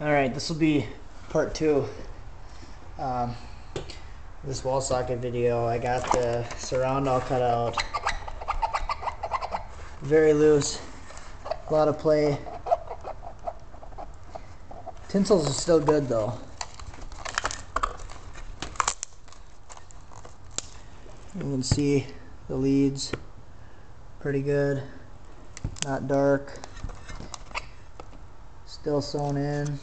Alright, this will be part 2. This wall socket video. I got the surround all cut out. Very loose. A lot of play. Tinsels are still good though. You can see the leads pretty good. Not dark. Still sewn in.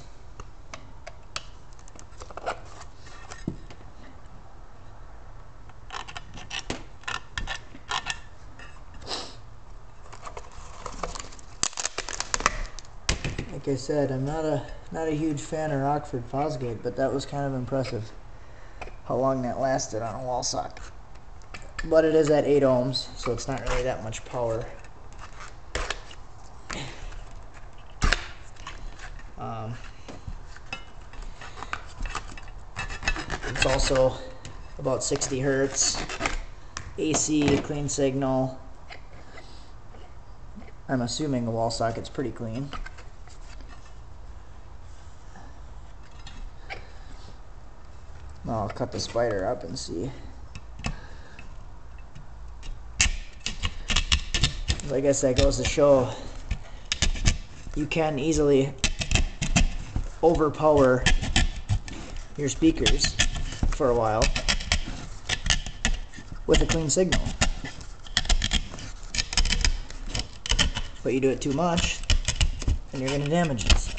Like I said, I'm not a huge fan of Rockford Fosgate, but that was kind of impressive how long that lasted on a wall socket. But it is at 8 ohms, so it's not really that much power. It's also about 60 hertz, AC, clean signal. I'm assuming the wall socket's pretty clean. I'll cut the spider up and see. I guess that goes to show you can easily overpower your speakers for a while with a clean signal. But you do it too much and you're going to damage yourself.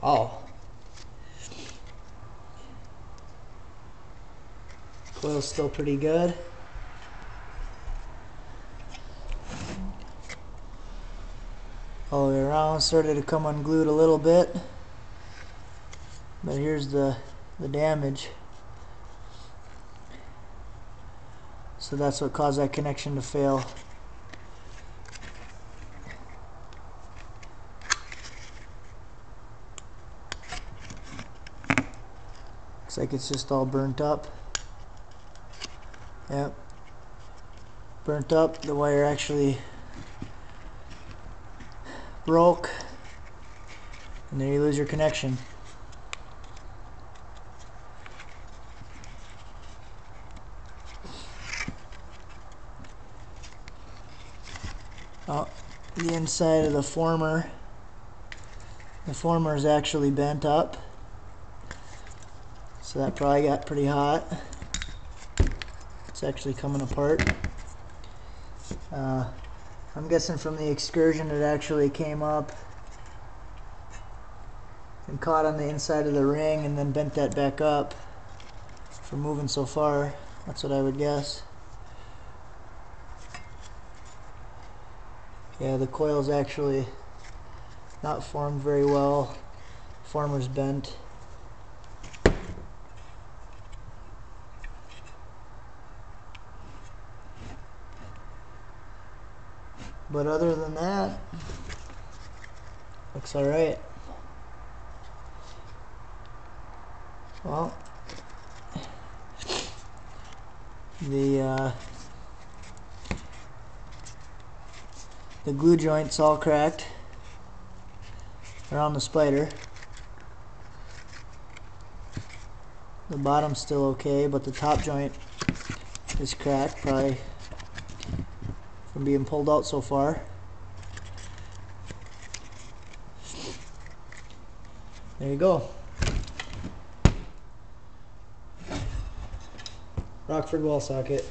Oh. Coil's still pretty good. All the way around, started to come unglued a little bit. But here's the damage. So that's what caused that connection to fail. Looks like it's just all burnt up. Yep. Burnt up. The wire actually broke. And then you lose your connection. Oh, the inside of the former. The former is actually bent up. So that probably got pretty hot. It's actually coming apart. I'm guessing from the excursion it actually came up and caught on the inside of the ring and then bent that back up from moving so far. That's what I would guess. Yeah, the coil's actually not formed very well. Former's bent. But other than that, looks alright. Well, the glue joint's all cracked around the spider. The bottom's still okay, but the top joint is cracked, probably from being pulled out so far. There you go. Rockford wall socket.